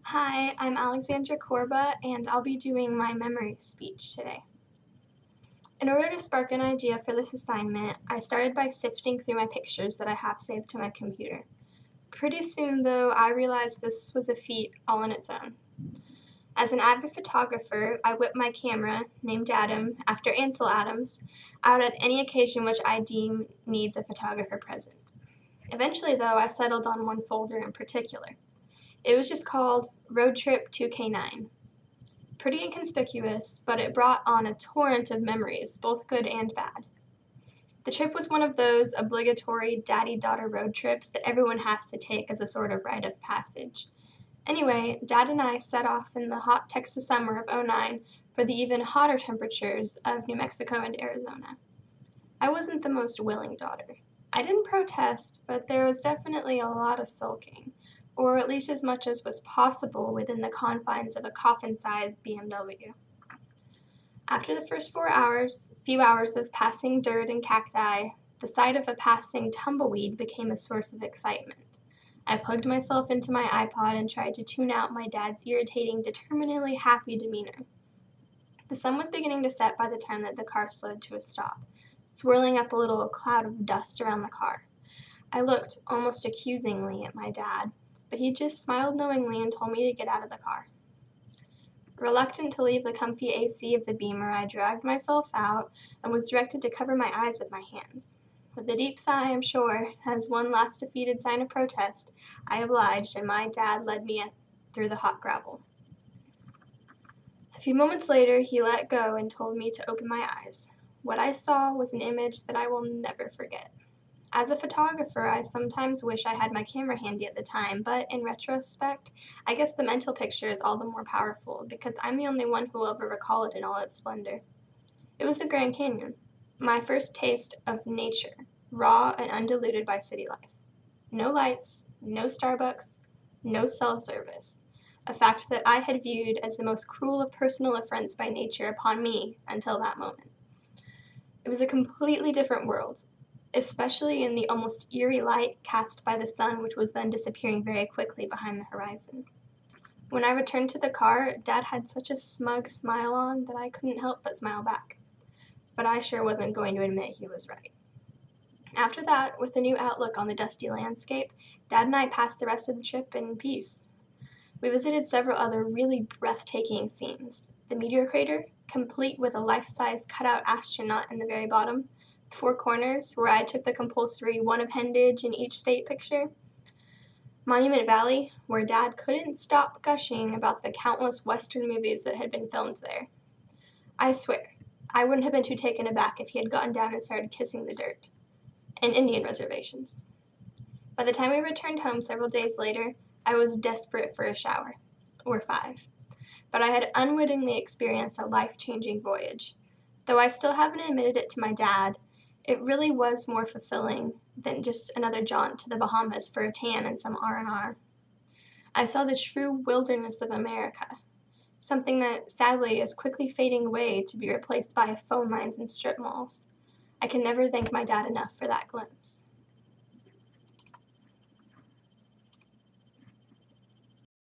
Hi, I'm Alexandra Corba, and I'll be doing my memory speech today. In order to spark an idea for this assignment, I started by sifting through my pictures that I have saved to my computer. Pretty soon, though, I realized this was a feat all on its own. As an avid photographer, I whip my camera, named Adam after Ansel Adams, out at any occasion which I deem needs a photographer present. Eventually, though, I settled on one folder in particular. It was just called Road Trip 2K9. Pretty inconspicuous, but it brought on a torrent of memories, both good and bad. The trip was one of those obligatory daddy-daughter road trips that everyone has to take as a sort of rite of passage. Anyway, Dad and I set off in the hot Texas summer of '09 for the even hotter temperatures of New Mexico and Arizona. I wasn't the most willing daughter. I didn't protest, but there was definitely a lot of sulking, or at least as much as was possible within the confines of a coffin-sized BMW. After the first few hours of passing dirt and cacti, the sight of a passing tumbleweed became a source of excitement. I plugged myself into my iPod and tried to tune out my dad's irritating, determinedly happy demeanor. The sun was beginning to set by the time that the car slowed to a stop, swirling up a little cloud of dust around the car. I looked almost accusingly at my dad, but he just smiled knowingly and told me to get out of the car. Reluctant to leave the comfy AC of the Beamer, I dragged myself out and was directed to cover my eyes with my hands. With a deep sigh, I'm sure, as one last defeated sign of protest, I obliged, and my dad led me through the hot gravel. A few moments later, he let go and told me to open my eyes. What I saw was an image that I will never forget. As a photographer, I sometimes wish I had my camera handy at the time, but in retrospect, I guess the mental picture is all the more powerful because I'm the only one who will ever recall it in all its splendor. It was the Grand Canyon, my first taste of nature, raw and undiluted by city life. No lights, no Starbucks, no cell service, a fact that I had viewed as the most cruel of personal affronts by nature upon me until that moment. It was a completely different world, especially in the almost eerie light cast by the sun, which was then disappearing very quickly behind the horizon. When I returned to the car, Dad had such a smug smile on that I couldn't help but smile back. But I sure wasn't going to admit he was right. After that, with a new outlook on the dusty landscape, Dad and I passed the rest of the trip in peace. We visited several other really breathtaking scenes. The meteor crater, complete with a life-size cutout astronaut in the very bottom, Four Corners, where I took the compulsory one appendage in each state picture, Monument Valley, where Dad couldn't stop gushing about the countless Western movies that had been filmed there. I swear, I wouldn't have been too taken aback if he had gotten down and started kissing the dirt. And Indian reservations. By the time we returned home several days later, I was desperate for a shower. Or 5. But I had unwittingly experienced a life-changing voyage. Though I still haven't admitted it to my dad, it really was more fulfilling than just another jaunt to the Bahamas for a tan and some R&R. I saw the true wilderness of America, something that sadly is quickly fading away to be replaced by phone lines and strip malls. I can never thank my dad enough for that glimpse.